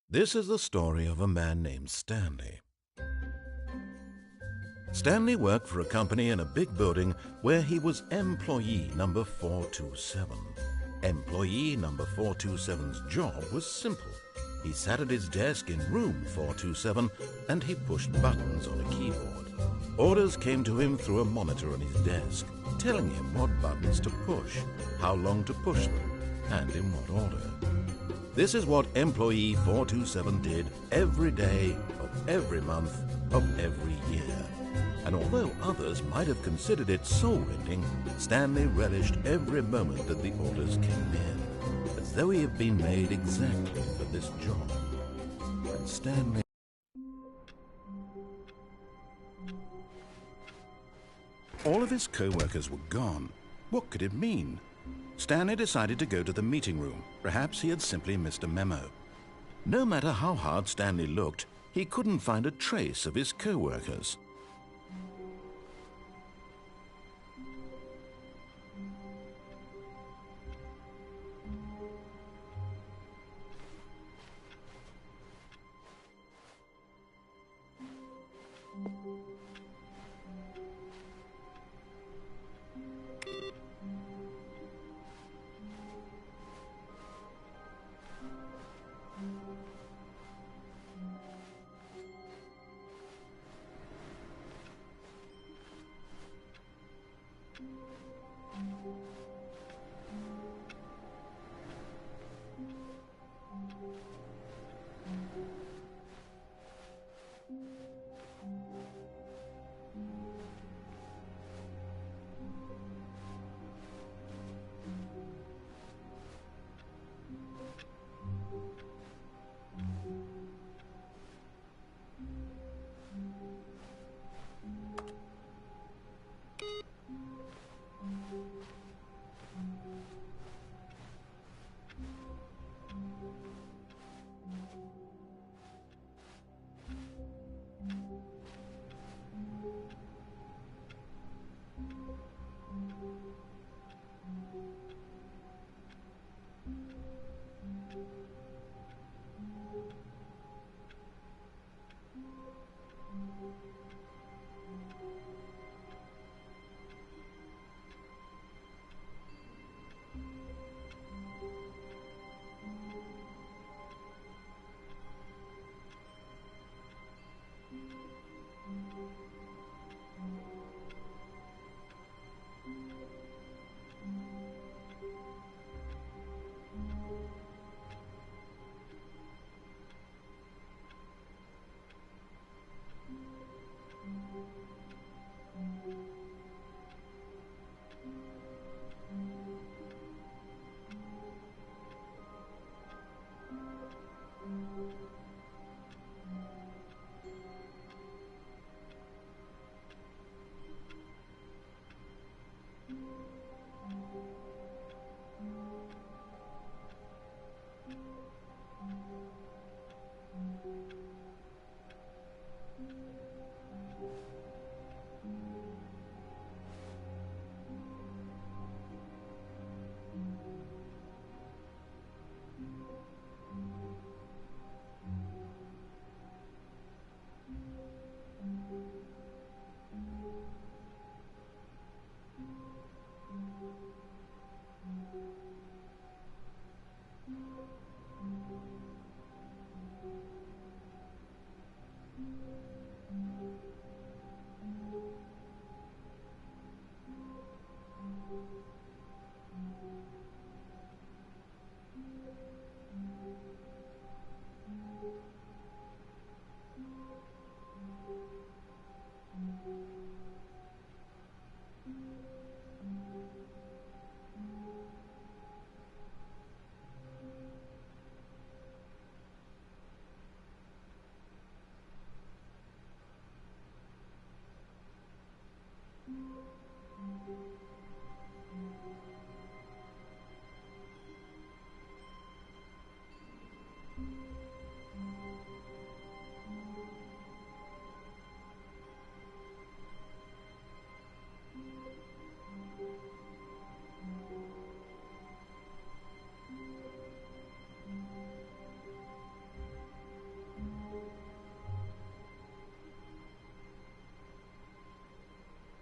This is the story of a man named Stanley. Stanley worked for a company in a big building where he was employee number 427. Employee number 427's job was simple. He sat at his desk in room 427 and he pushed buttons on a keyboard. Orders came to him through a monitor on his desk, telling him what buttons to push, how long to push them, and in what order. This is what employee 427 did every day of every month of every year. And although others might have considered it soul-rending, Stanley relished every moment that the orders came in, as though he had been made exactly for this job. And Stanley... All of his co-workers were gone. What could it mean? Stanley decided to go to the meeting room. Perhaps he had simply missed a memo. No matter how hard Stanley looked, he couldn't find a trace of his co-workers.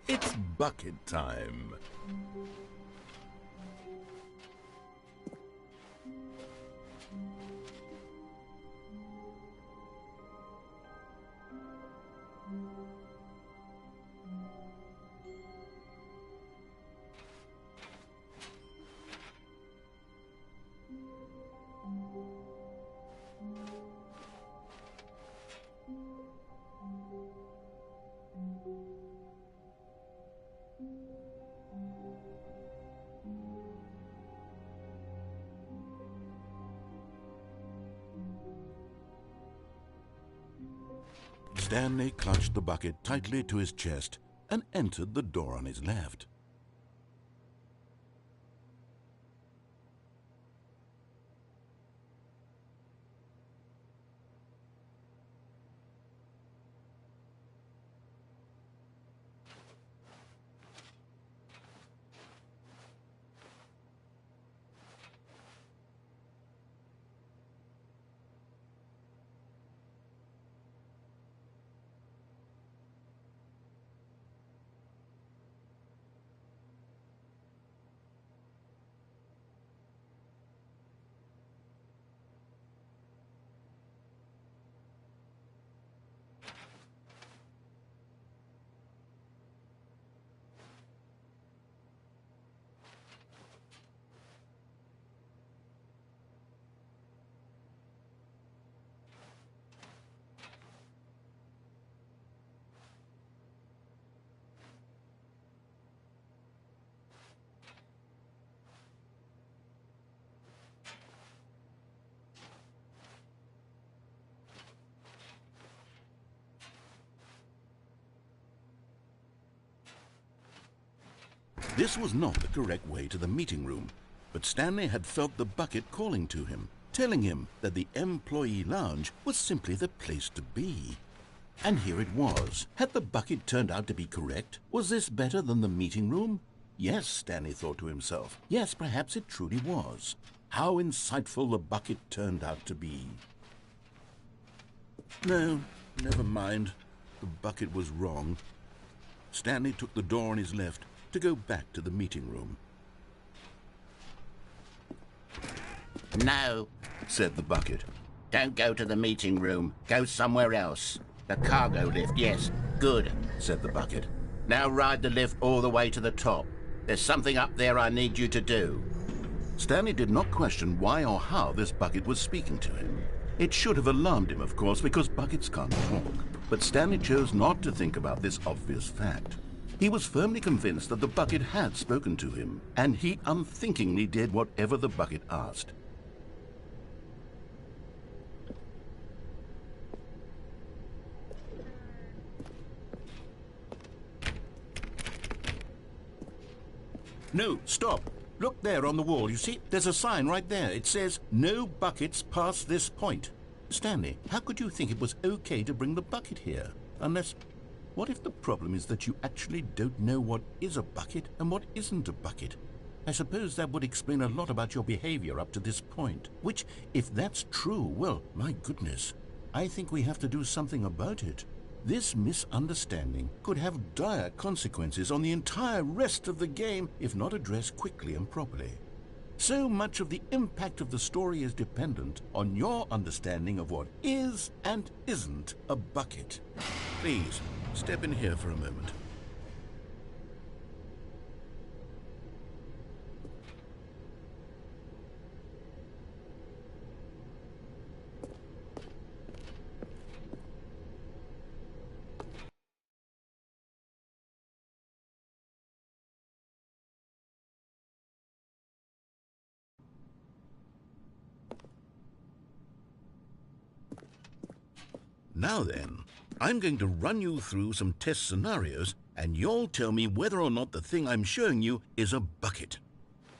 It's bucket time. Stanley clutched the bucket tightly to his chest and entered the door on his left. This was not the correct way to the meeting room, but Stanley had felt the bucket calling to him, telling him that the employee lounge was simply the place to be. And here it was. Had the bucket turned out to be correct? Was this better than the meeting room? Yes, Stanley thought to himself. Yes, perhaps it truly was. How insightful the bucket turned out to be. No, never mind. The bucket was wrong. Stanley took the door on his left to go back to the meeting room. No, said the bucket. don't go to the meeting room. Go somewhere else. The cargo lift, yes. Good, said the bucket. Now ride the lift all the way to the top. There's something up there I need you to do. Stanley did not question why or how this bucket was speaking to him. It should have alarmed him, of course, because buckets can't talk. But Stanley chose not to think about this obvious fact. He was firmly convinced that the bucket had spoken to him, and he unthinkingly did whatever the bucket asked. No, stop. Look there on the wall, you see? There's a sign right there. It says, "No buckets past this point." Stanley, how could you think it was okay to bring the bucket here? Unless, what if the problem is that you actually don't know what is a bucket and what isn't a bucket? I suppose that would explain a lot about your behavior up to this point. Which, if that's true, well, my goodness, I think we have to do something about it. This misunderstanding could have dire consequences on the entire rest of the game if not addressed quickly and properly. So much of the impact of the story is dependent on your understanding of what is and isn't a bucket. Please, step in here for a moment. Now then, I'm going to run you through some test scenarios, and you'll tell me whether or not the thing I'm showing you is a bucket.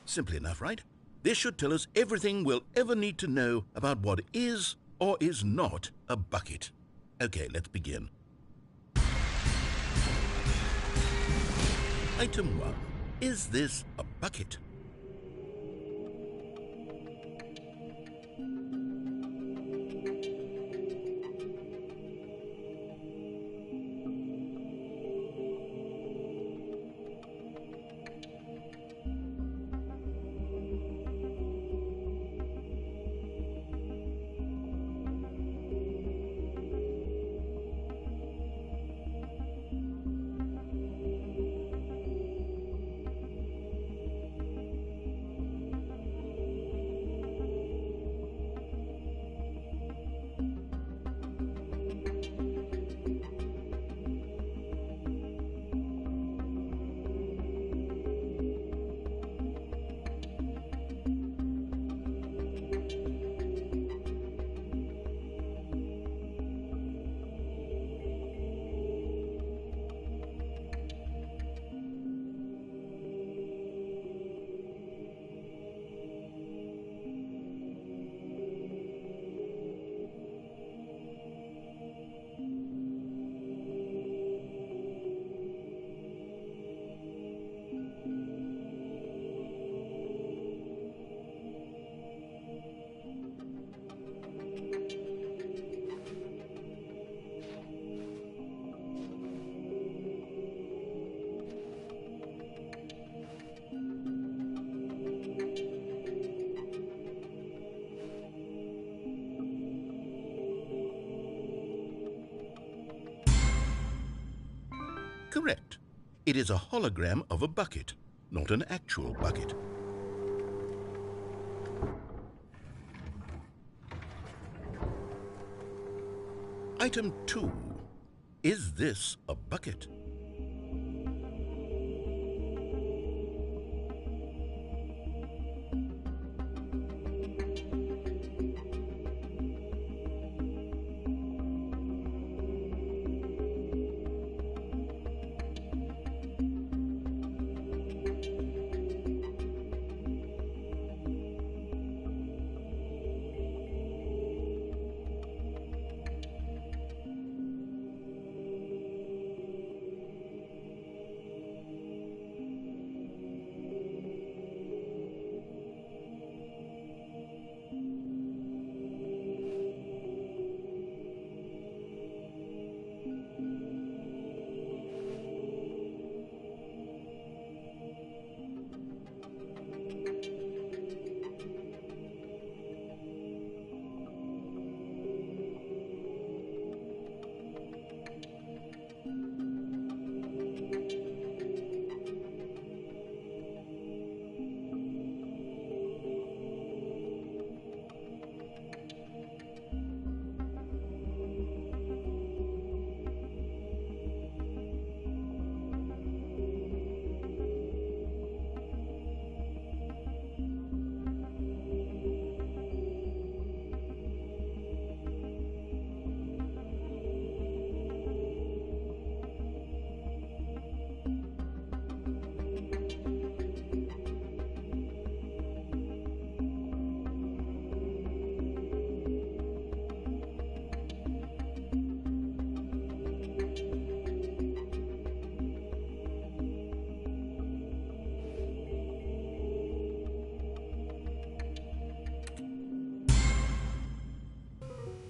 Simple enough, right? This should tell us everything we'll ever need to know about what is or is not a bucket. Okay, let's begin. Item 1. Is this a bucket? Correct. It is a hologram of a bucket, not an actual bucket. Item 2. Is this a bucket?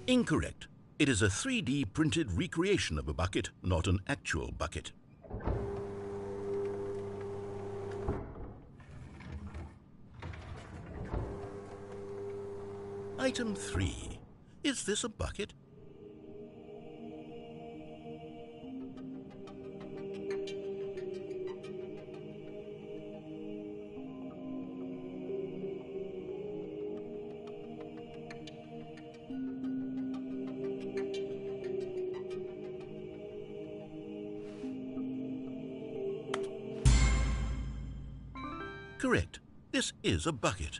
Incorrect. It is a 3D printed recreation of a bucket, not an actual bucket. Item 3. Is this a bucket? Correct. This is a bucket.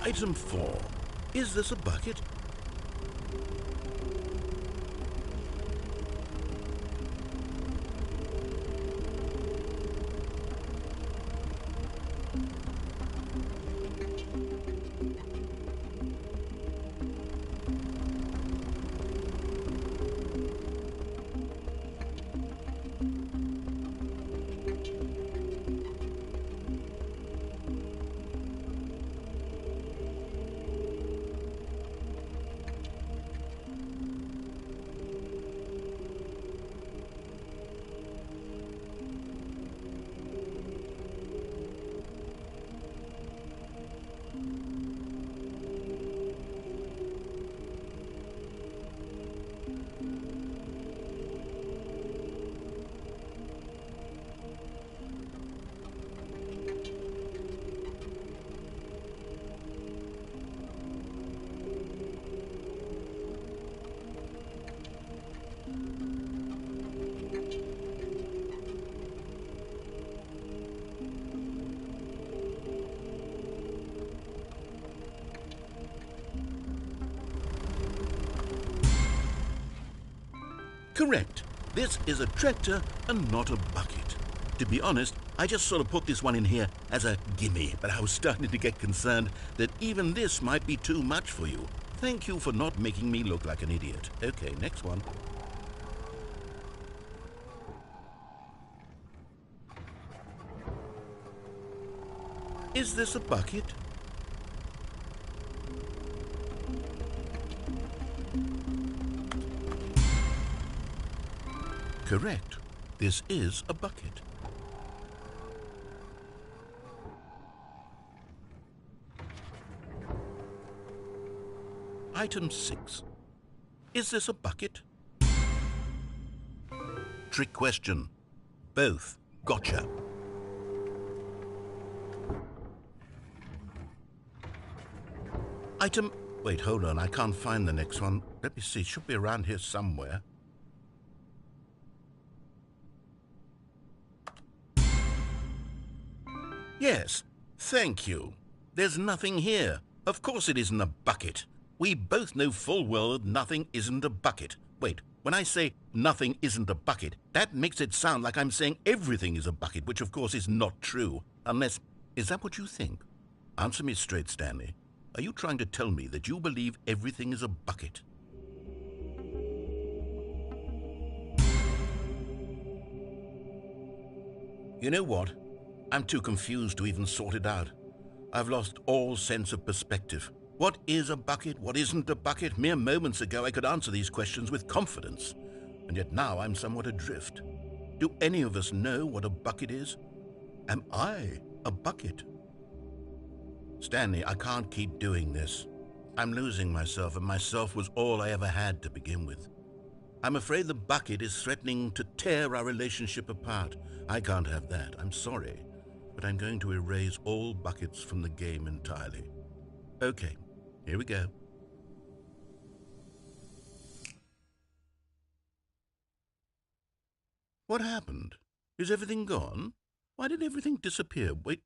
Item 4. Is this a bucket? Correct. This is a tractor and not a bucket. To be honest, I just sort of put this one in here as a gimme, but I was starting to get concerned that even this might be too much for you. Thank you for not making me look like an idiot. Okay, next one. Is this a bucket? Correct. This is a bucket. Item 6. Is this a bucket? Trick question. Both. Gotcha. Item... Wait, hold on. I can't find the next one. Let me see. It should be around here somewhere. Yes. Thank you. There's nothing here. Of course it isn't a bucket. We both know full well that nothing isn't a bucket. Wait, when I say nothing isn't a bucket, that makes it sound like I'm saying everything is a bucket, which of course is not true. Unless... Is that what you think? Answer me straight, Stanley. Are you trying to tell me that you believe everything is a bucket? You know what? I'm too confused to even sort it out. I've lost all sense of perspective. What is a bucket? What isn't a bucket? Mere moments ago I could answer these questions with confidence, and yet now I'm somewhat adrift. Do any of us know what a bucket is? Am I a bucket? Stanley, I can't keep doing this. I'm losing myself, and myself was all I ever had to begin with. I'm afraid the bucket is threatening to tear our relationship apart. I can't have that. I'm sorry, but I'm going to erase all buckets from the game entirely. Okay, here we go. What happened? Is everything gone? Why did everything disappear? Wait,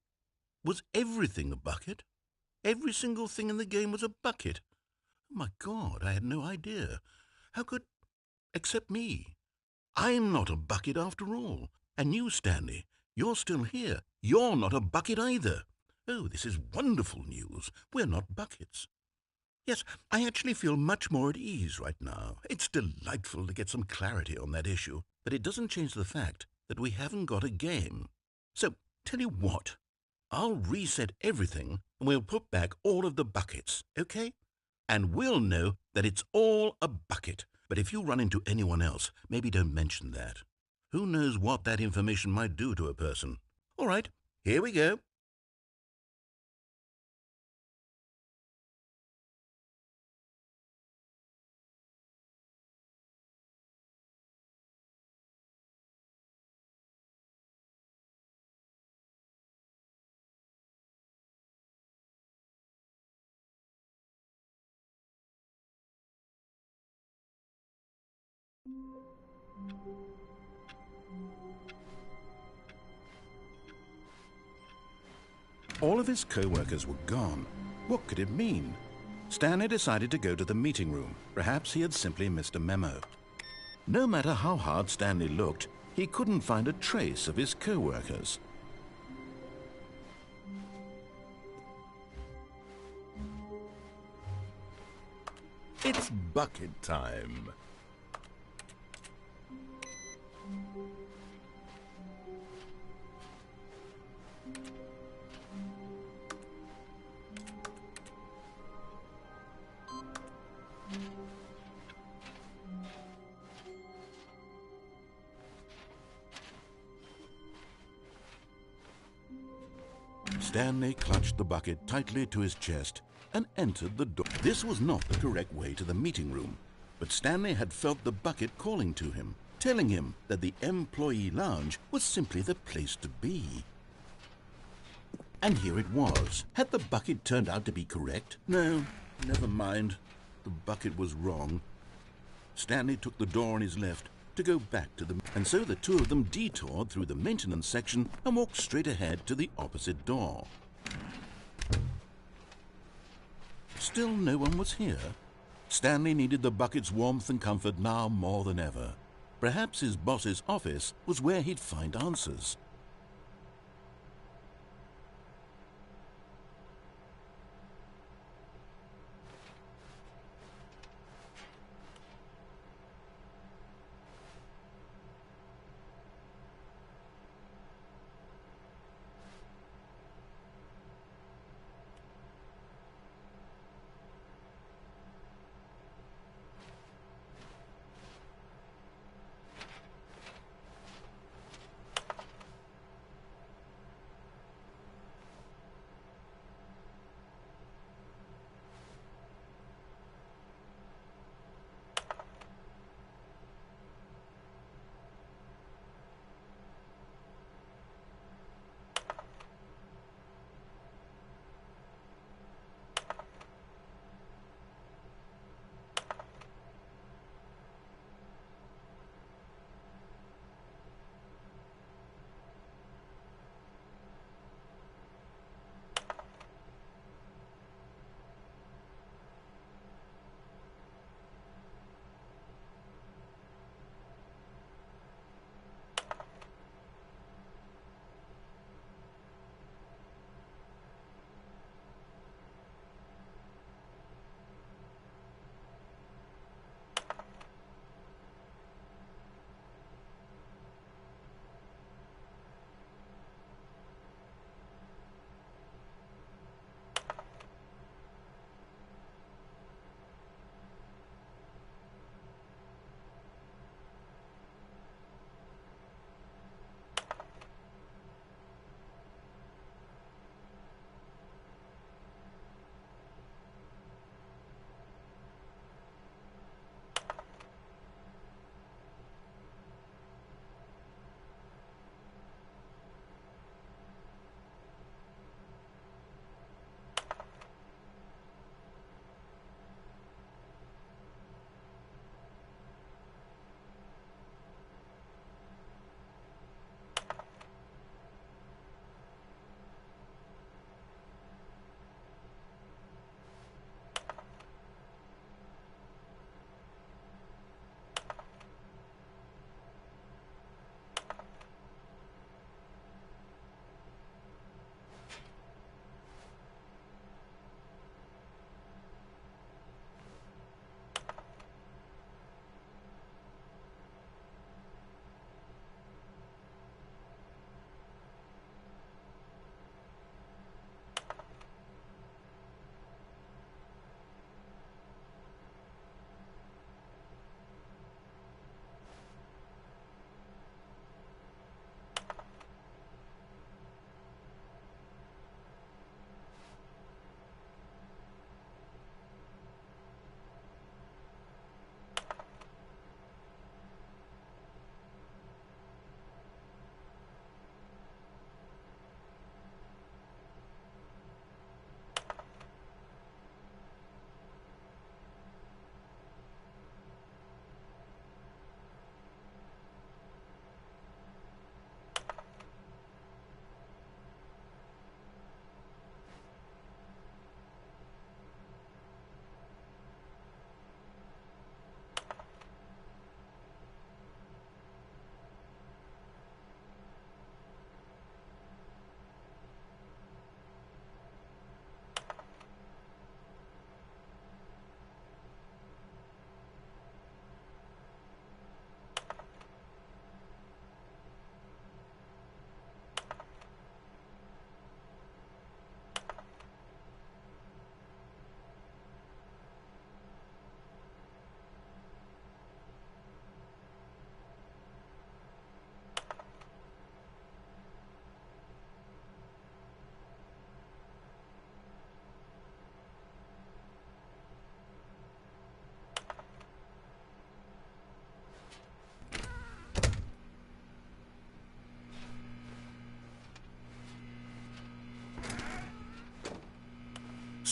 was everything a bucket? Every single thing in the game was a bucket. Oh my God, I had no idea. How could... Except me. I'm not a bucket after all. And you, Stanley, you're still here. You're not a bucket either. Oh, this is wonderful news. We're not buckets. Yes, I actually feel much more at ease right now. It's delightful to get some clarity on that issue, but it doesn't change the fact that we haven't got a game. So, tell you what, I'll reset everything and we'll put back all of the buckets, okay? And we'll know that it's all a bucket. But if you run into anyone else, maybe don't mention that. Who knows what that information might do to a person? All right, here we go. All of his co-workers were gone. What could it mean? Stanley decided to go to the meeting room. Perhaps he had simply missed a memo. No matter how hard Stanley looked, he couldn't find a trace of his co-workers. It's bucket time. Stanley clutched the bucket tightly to his chest and entered the door. This was not the correct way to the meeting room, but Stanley had felt the bucket calling to him, telling him that the employee lounge was simply the place to be. And here it was. Had the bucket turned out to be correct? No, never mind. The bucket was wrong. Stanley took the door on his left to go back to the... And so the two of them detoured through the maintenance section and walked straight ahead to the opposite door. Still no one was here. Stanley needed the bucket's warmth and comfort now more than ever. Perhaps his boss's office was where he'd find answers.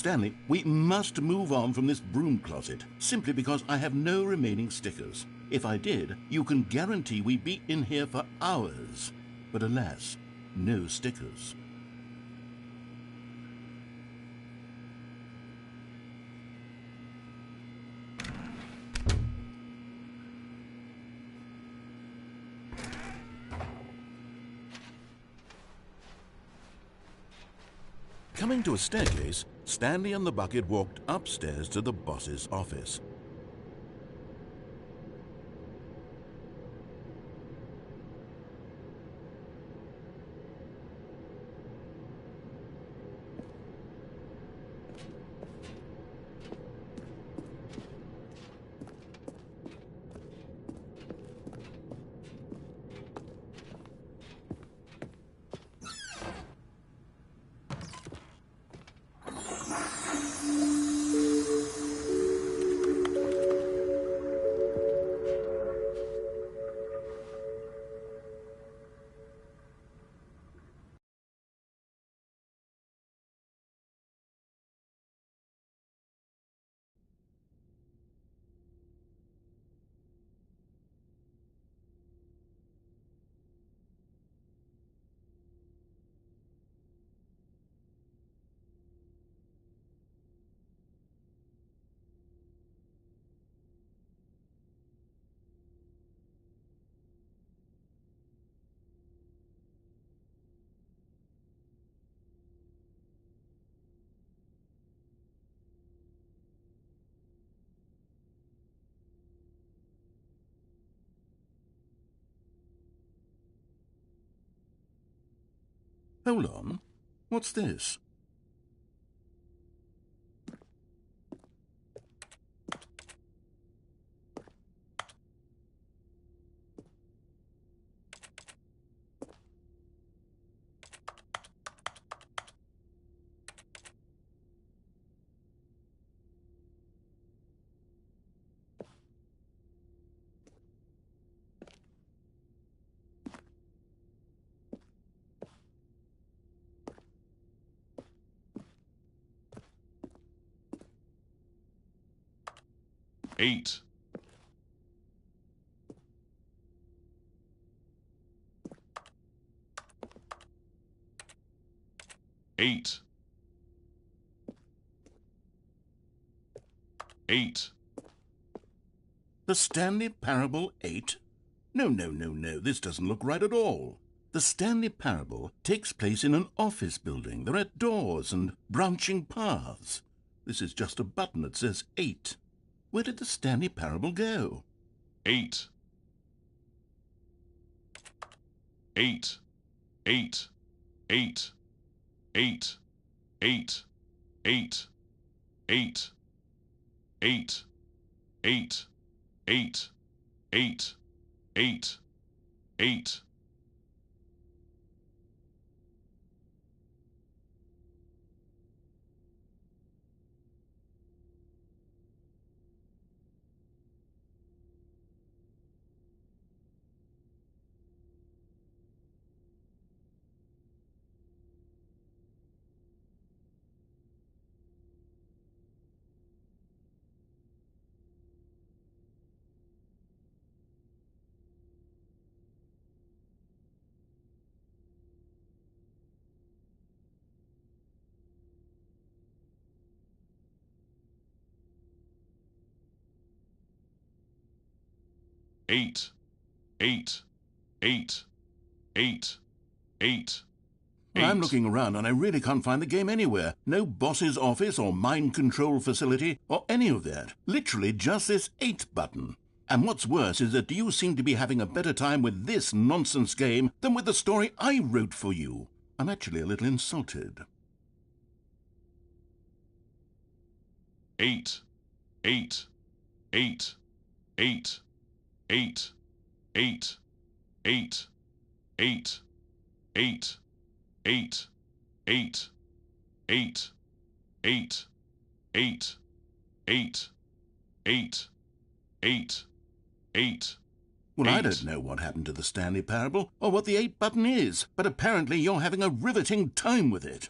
Stanley, we must move on from this broom closet, simply because I have no remaining stickers. If I did, you can guarantee we'd be in here for hours. But alas, no stickers. Coming to a staircase, Stanley and the bucket walked upstairs to the boss's office. Hold on. What's this? Eight. Eight. Eight. The Stanley Parable 8? No, this doesn't look right at all. The Stanley Parable takes place in an office building. There are doors and branching paths. This is just a button that says 8. Where did the Stanley Parable go? 8. 8. 8. 8. 8. 8. 8. 8. 8. 8. 8. 8. 8. 8. Eight, eight, eight, eight, eight. Well, I'm looking around and I really can't find the game anywhere. No boss's office or mind control facility or any of that. Literally just this 8 button. And what's worse is that you seem to be having a better time with this nonsense game than with the story I wrote for you. I'm actually a little insulted. 8, 8, 8, 8. 8, 8, 8, 8, 8, 8, 8, 8, 8, 8, 8, 8, 8, 8. Well, I don't know what happened to the Stanley Parable or what the 8 button is, but apparently you're having a riveting time with it.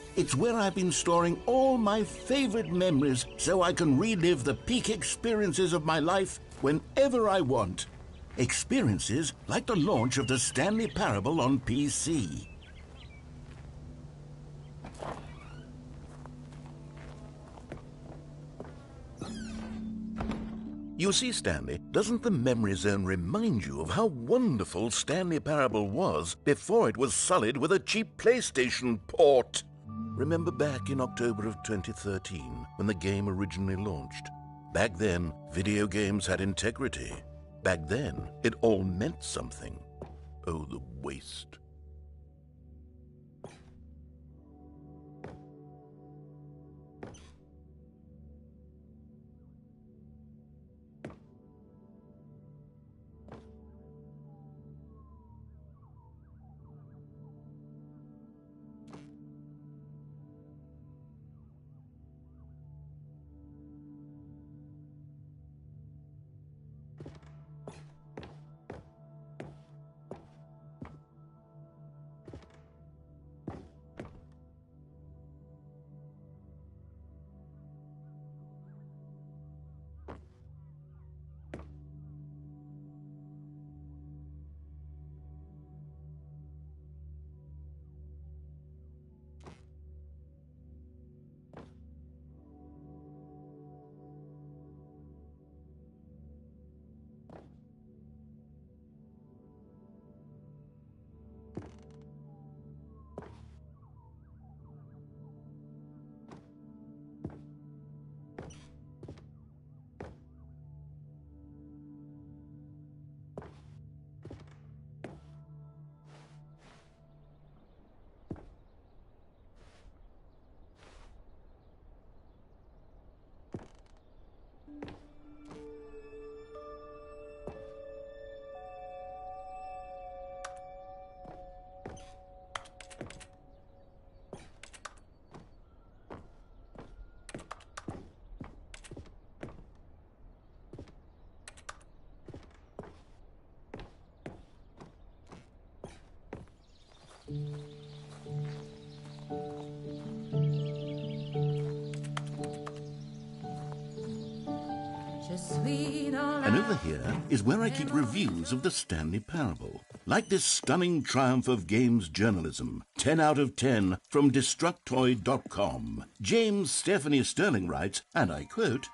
It's where I've been storing all my favorite memories so I can relive the peak experiences of my life whenever I want. Experiences like the launch of the Stanley Parable on PC. You see, Stanley, doesn't the memory zone remind you of how wonderful Stanley Parable was before it was sullied with a cheap PlayStation port? Remember back in October of 2013 when the game originally launched? Back then, video games had integrity. Back then, it all meant something. Oh, the waste. And over here is where I keep reviews of the Stanley Parable. Like this stunning triumph of games journalism, 10 out of 10 from Destructoid.com. James Stephanie Sterling writes, and I quote,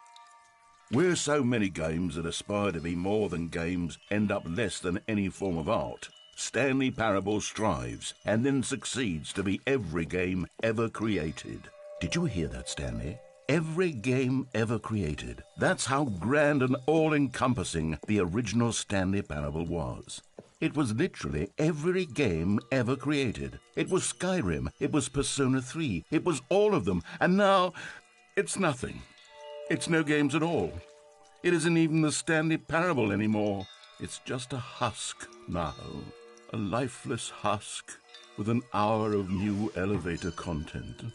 "Where so many games that aspire to be more than games end up less than any form of art, Stanley Parable strives and then succeeds to be every game ever created." Did you hear that, Stanley? Every game ever created. That's how grand and all-encompassing the original Stanley Parable was. It was literally every game ever created. It was Skyrim, it was Persona 3, it was all of them, and now it's nothing. It's no games at all. It isn't even the Stanley Parable anymore. It's just a husk now. A lifeless husk with an hour of new elevator content.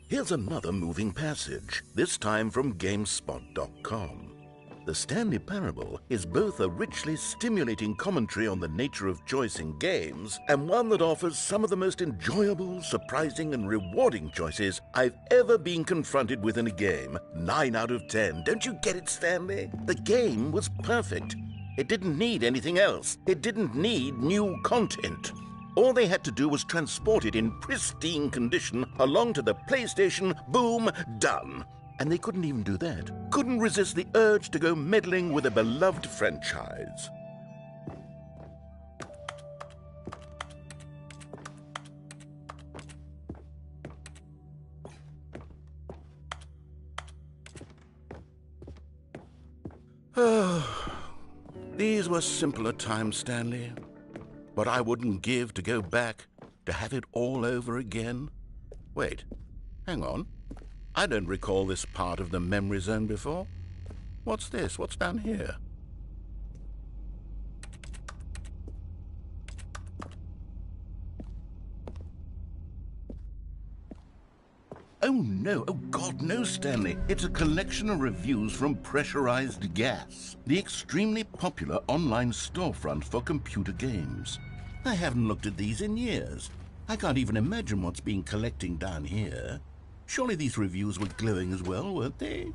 Here's another moving passage, this time from GameSpot.com. The Stanley Parable is both a richly stimulating commentary on the nature of choice in games and one that offers some of the most enjoyable, surprising, and rewarding choices I've ever been confronted with in a game. 9 out of 10. Don't you get it, Stanley? The game was perfect. It didn't need anything else. It didn't need new content. All they had to do was transport it in pristine condition along to the PlayStation. Boom, done. And they couldn't even do that. Couldn't resist the urge to go meddling with a beloved franchise. These were simpler times, Stanley. What I wouldn't give to go back, to have it all over again. Wait, hang on. I don't recall this part of the memory zone before. What's this? What's down here? Oh no, oh God, no, Stanley. It's a collection of reviews from Pressurized Gas, the extremely popular online storefront for computer games. I haven't looked at these in years. I can't even imagine what's been collecting down here. Surely these reviews were glowing as well, weren't they?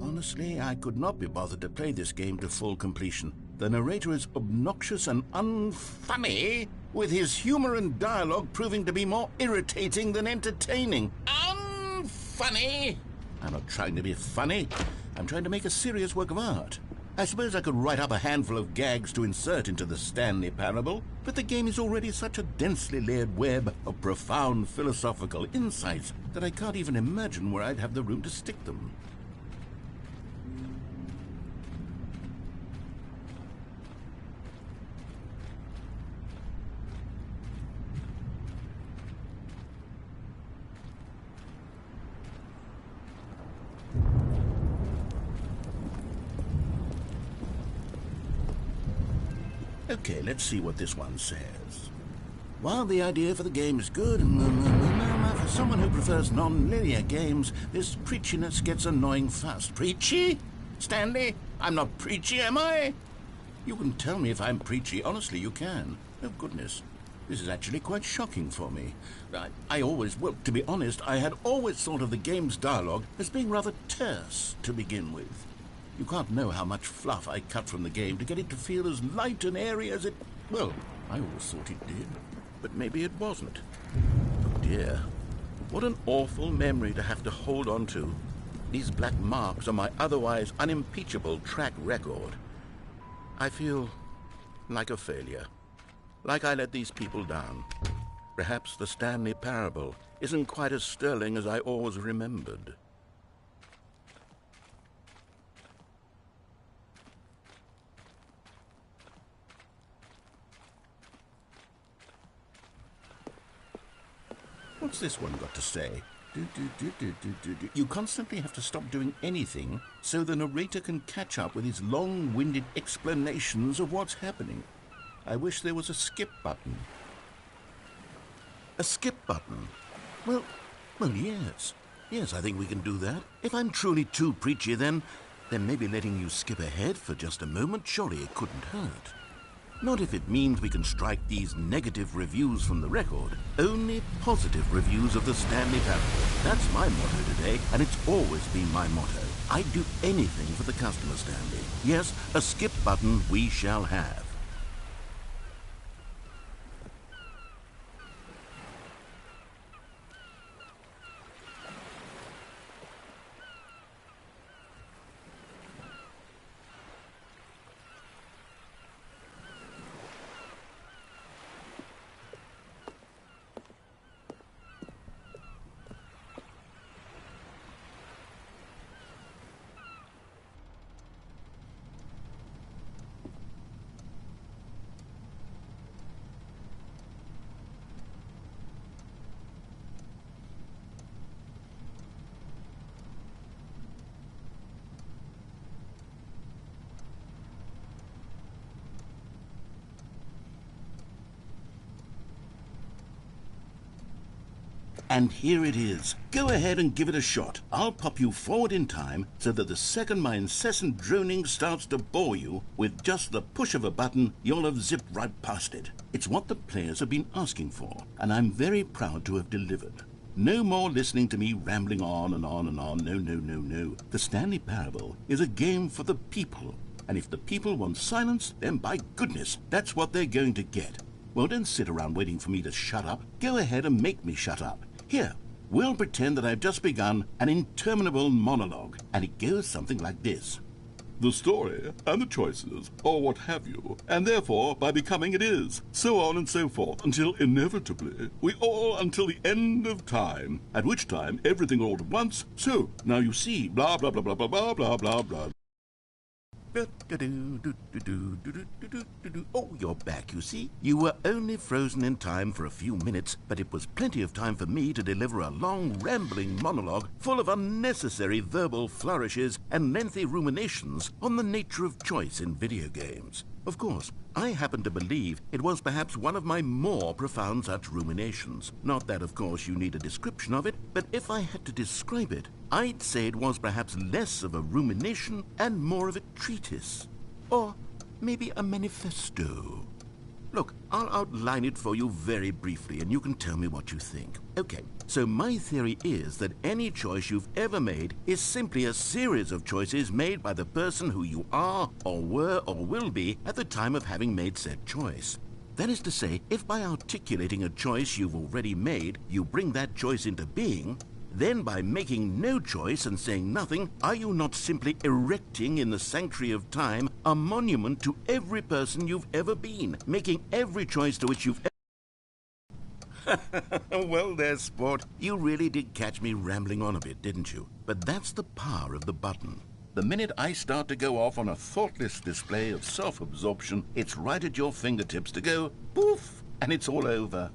Honestly, I could not be bothered to play this game to full completion. The narrator is obnoxious and unfunny, with his humor and dialogue proving to be more irritating than entertaining. Unfunny? I'm not trying to be funny. I'm trying to make a serious work of art. I suppose I could write up a handful of gags to insert into the Stanley Parable, but the game is already such a densely layered web of profound philosophical insights that I can't even imagine where I'd have the room to stick them. Okay, let's see what this one says. While the idea for the game is good, for someone who prefers non-linear games, this preachiness gets annoying fast. Preachy? Stanley, I'm not preachy, am I? You can tell me if I'm preachy. Honestly, you can. Oh, goodness. This is actually quite shocking for me. Well, to be honest, I had always thought of the game's dialogue as being rather terse to begin with. You can't know how much fluff I cut from the game to get it to feel as light and airy as it... Well, I always thought it did, but maybe it wasn't. Oh dear, what an awful memory to have to hold on to. These black marks on my otherwise unimpeachable track record. I feel like a failure, like I let these people down. Perhaps the Stanley Parable isn't quite as sterling as I always remembered. What's this one got to say? You constantly have to stop doing anything so the narrator can catch up with his long-winded explanations of what's happening. I wish there was a skip button. A skip button? Well, yes. Yes, I think we can do that. If I'm truly too preachy, then maybe letting you skip ahead for just a moment, surely it couldn't hurt. Not if it means we can strike these negative reviews from the record. Only positive reviews of the Stanley Parable. That's my motto today, and it's always been my motto. I'd do anything for the customer, Stanley. Yes, a skip button we shall have. And here it is. Go ahead and give it a shot. I'll pop you forward in time so that the second my incessant droning starts to bore you, with just the push of a button, you'll have zipped right past it. It's what the players have been asking for, and I'm very proud to have delivered. No more listening to me rambling on and on and on. No. The Stanley Parable is a game for the people. And if the people want silence, then by goodness, that's what they're going to get. Well, don't sit around waiting for me to shut up. Go ahead and make me shut up. Here, we'll pretend that I've just begun an interminable monologue, and it goes something like this. The story and the choices, or what have you, and therefore by becoming it is, so on and so forth, until inevitably we all until the end of time, at which time everything all at once, so, now you see, blah blah blah blah blah blah blah blah blah. Oh, you're back, you see. You were only frozen in time for a few minutes, but it was plenty of time for me to deliver a long, rambling monologue full of unnecessary verbal flourishes and lengthy ruminations on the nature of choice in video games. Of course, I happen to believe it was perhaps one of my more profound such ruminations. Not that, of course, you need a description of it, but if I had to describe it, I'd say it was perhaps less of a rumination and more of a treatise. Or maybe a manifesto. Look, I'll outline it for you very briefly, and you can tell me what you think. Okay, so my theory is that any choice you've ever made is simply a series of choices made by the person who you are, or were, or will be at the time of having made said choice. That is to say, if by articulating a choice you've already made, you bring that choice into being, then by making no choice and saying nothing, are you not simply erecting in the sanctuary of time a monument to every person you've ever been, making every choice to which you've Well, there, sport. You really did catch me rambling on a bit, didn't you? But that's the power of the button. The minute I start to go off on a thoughtless display of self-absorption, it's right at your fingertips to go poof, and it's all over.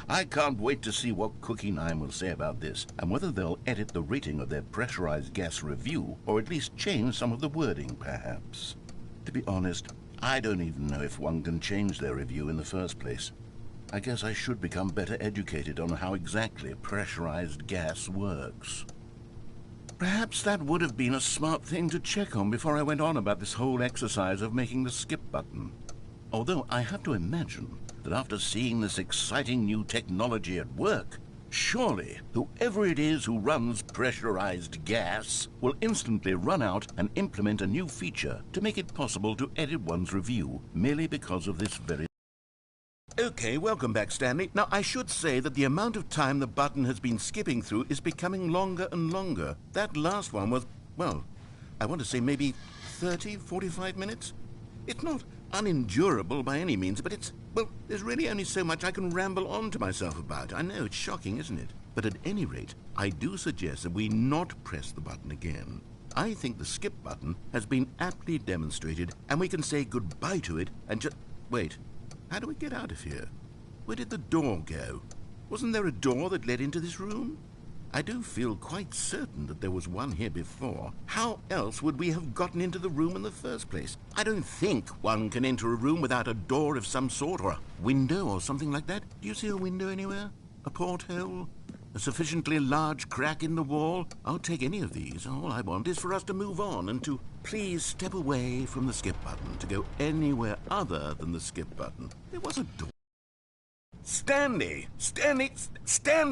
I can't wait to see what Cookie 9 will say about this, and whether they'll edit the rating of their pressurized gas review, or at least change some of the wording, perhaps. To be honest, I don't even know if one can change their review in the first place. I guess I should become better educated on how exactly pressurized gas works. Perhaps that would have been a smart thing to check on before I went on about this whole exercise of making the skip button. Although I have to imagine that after seeing this exciting new technology at work, surely whoever it is who runs pressurized gas will instantly run out and implement a new feature to make it possible to edit one's review merely because of this very... Okay, welcome back, Stanley. Now, I should say that the amount of time the button has been skipping through is becoming longer and longer. That last one was, well, I want to say maybe 30, 45 minutes? It's not unendurable by any means, but it's, well, there's really only so much I can ramble on to myself about. I know, it's shocking, isn't it? But at any rate, I do suggest that we not press the button again. I think the skip button has been aptly demonstrated, and we can say goodbye to it and just... Wait. How do we get out of here? Where did the door go? Wasn't there a door that led into this room? I do feel quite certain that there was one here before. How else would we have gotten into the room in the first place? I don't think one can enter a room without a door of some sort, or a window or something like that. Do you see a window anywhere? A porthole? A sufficiently large crack in the wall? I'll take any of these. All I want is for us to move on and to please step away from the skip button, to go anywhere other than the skip button. There was a door. Stanley,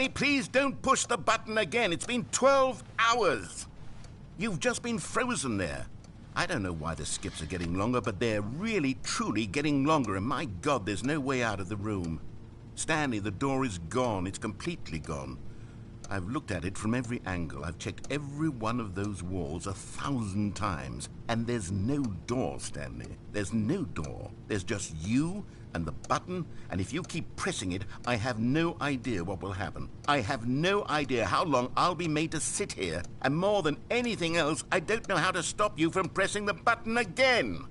please don't push the button again. It's been 12 hours. You've just been frozen there. I don't know why the skips are getting longer, but they're really, truly getting longer, and my God, there's no way out of the room. Stanley, the door is gone. It's completely gone. I've looked at it from every angle. I've checked every one of those walls 1,000 times, and there's no door, Stanley. There's no door. There's just you and the button, and if you keep pressing it, I have no idea what will happen. I have no idea how long I'll be made to sit here, and more than anything else, I don't know how to stop you from pressing the button again.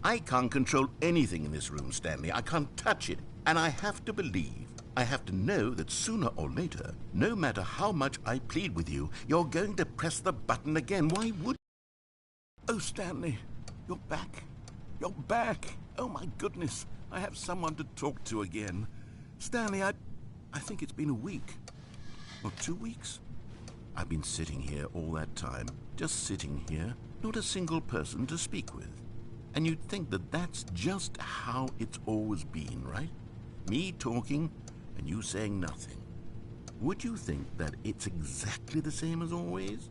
I can't control anything in this room, Stanley. I can't touch it, and I have to believe, I have to know that sooner or later, no matter how much I plead with you, you're going to press the button again. Why would... Oh, Stanley, you're back. You're back. Oh, my goodness. I have someone to talk to again. Stanley, I think it's been a week. Or 2 weeks. I've been sitting here all that time. Just sitting here. Not a single person to speak with. And you'd think that that's just how it's always been, right? Me talking and you saying nothing. Would you think that it's exactly the same as always?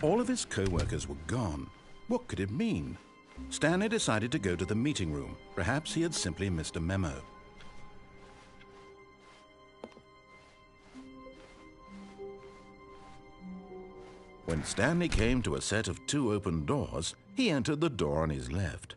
All of his co-workers were gone. What could it mean? Stanley decided to go to the meeting room. Perhaps he had simply missed a memo. When Stanley came to a set of 2 open doors, he entered the door on his left.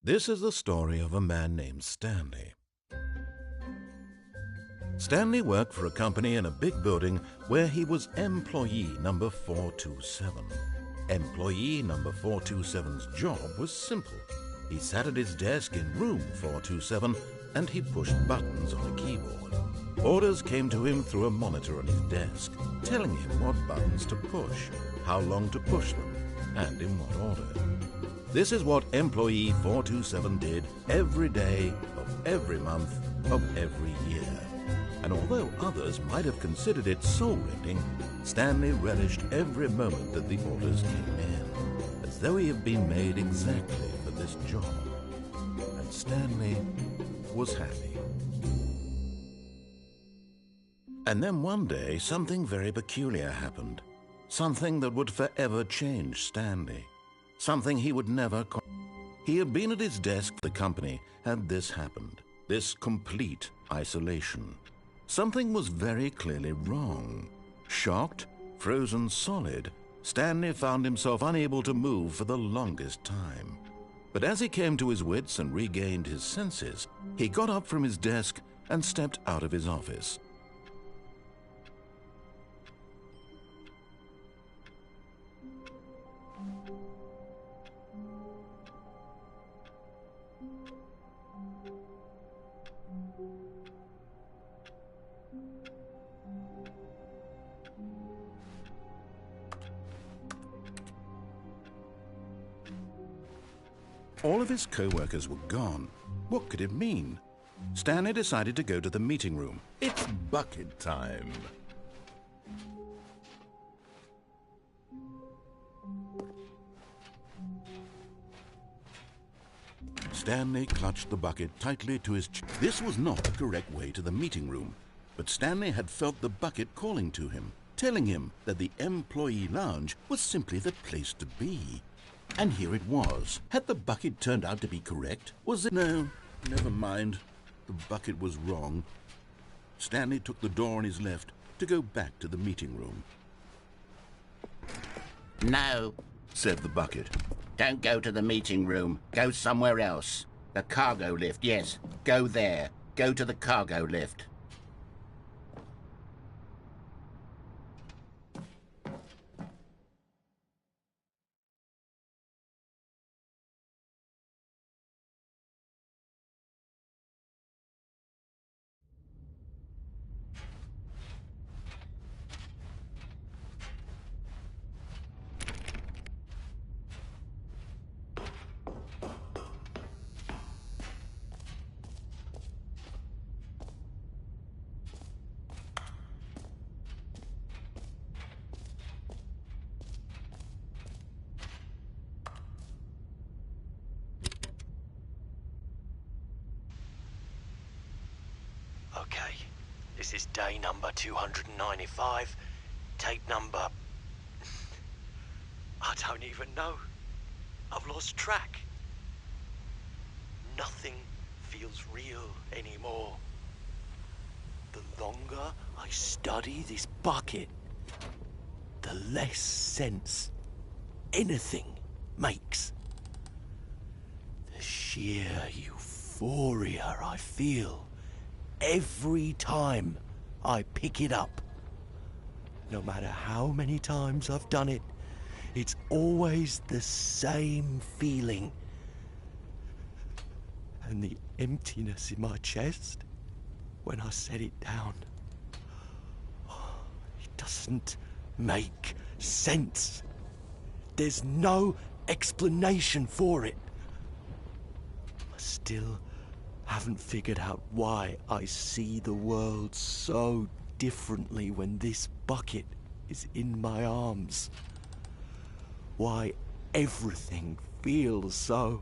This is the story of a man named Stanley. Stanley worked for a company in a big building where he was employee number 427. Employee number 427's job was simple. He sat at his desk in room 427 and he pushed buttons on a keyboard. Orders came to him through a monitor on his desk, telling him what buttons to push, how long to push them, and in what order. This is what employee 427 did every day of every month of every year. And although others might have considered it soul-rending, Stanley relished every moment that the orders came in, as though he had been made exactly for this job. And Stanley was happy. And then one day, something very peculiar happened. Something that would forever change Stanley. Something he would never... He had been at his desk for the company, and this happened. This complete isolation. Something was very clearly wrong. Shocked, frozen solid, Stanley found himself unable to move for the longest time. But as he came to his wits and regained his senses, he got up from his desk and stepped out of his office. All of his co-workers were gone. What could it mean? Stanley decided to go to the meeting room. It's bucket time. Stanley clutched the bucket tightly to his chest. This was not the correct way to the meeting room, but Stanley had felt the bucket calling to him, telling him that the employee lounge was simply the place to be. And here it was. Had the bucket turned out to be correct? Was it? No, never mind. The bucket was wrong. Stanley took the door on his left to go back to the meeting room. No, Said the bucket. don't go to the meeting room. Go somewhere else. The cargo lift, yes. Go there. Go to the cargo lift. Okay, this is day number 295, tape number... I don't even know. I've lost track. Nothing feels real anymore. The longer I study this bucket, the less sense anything makes. The sheer euphoria I feel every time I pick it up. No matter how many times I've done it, it's always the same feeling. And the emptiness in my chest when I set it down. It doesn't make sense. There's no explanation for it. I still haven't figured out why I see the world so differently when this bucket is in my arms. Why everything feels so...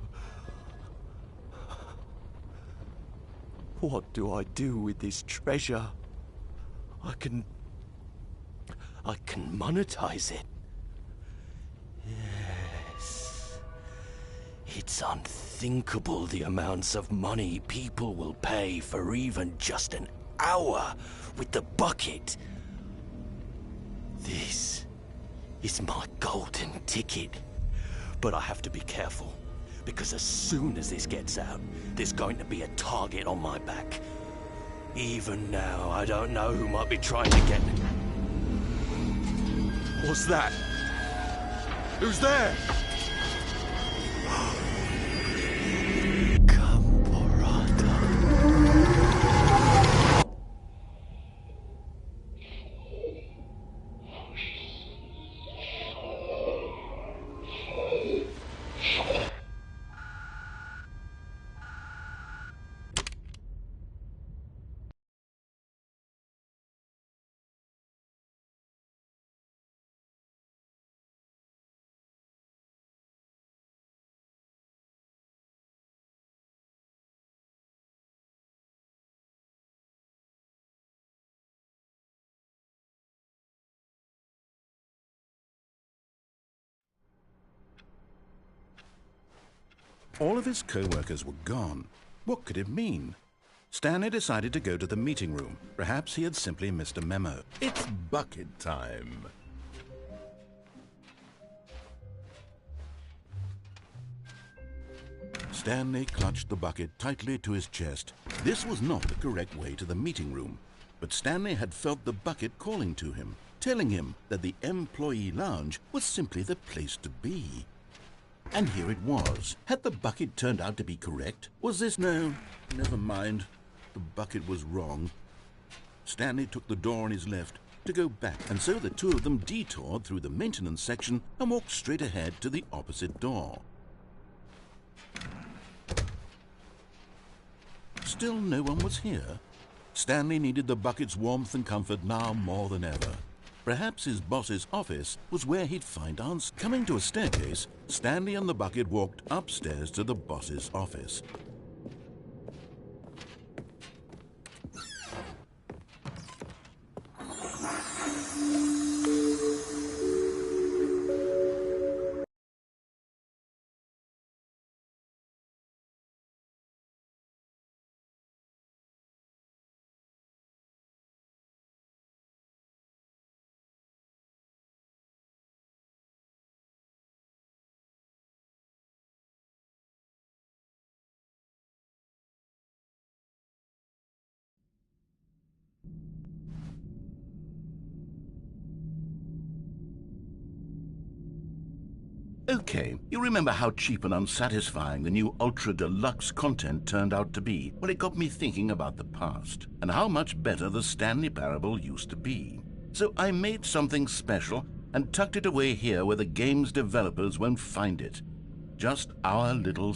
What do I do with this treasure? I can monetize it. Yes. It's unthinkable the amounts of money people will pay for even just an hour with the bucket. This is my golden ticket. But I have to be careful. because as soon as this gets out, there's going to be a target on my back. Even now, I don't know who might be trying to get... What's that? Who's there? All of his co-workers were gone. What could it mean? Stanley decided to go to the meeting room. Perhaps he had simply missed a memo. It's bucket time. Stanley clutched the bucket tightly to his chest. This was not the correct way to the meeting room, but Stanley had felt the bucket calling to him, telling him that the employee lounge was simply the place to be. And here it was. Had the bucket turned out to be correct? Was this... No, never mind. The bucket was wrong. Stanley took the door on his left to go back, and so the two of them detoured through the maintenance section and walked straight ahead to the opposite door. Still no one was here. Stanley needed the bucket's warmth and comfort now more than ever. Perhaps his boss's office was where he'd find answers. Coming to a staircase, Stanley and the bucket walked upstairs to the boss's office. Okay, you remember how cheap and unsatisfying the new Ultra Deluxe content turned out to be? Well, it got me thinking about the past and how much better the Stanley Parable used to be. So I made something special and tucked it away here where the game's developers won't find it. Just our little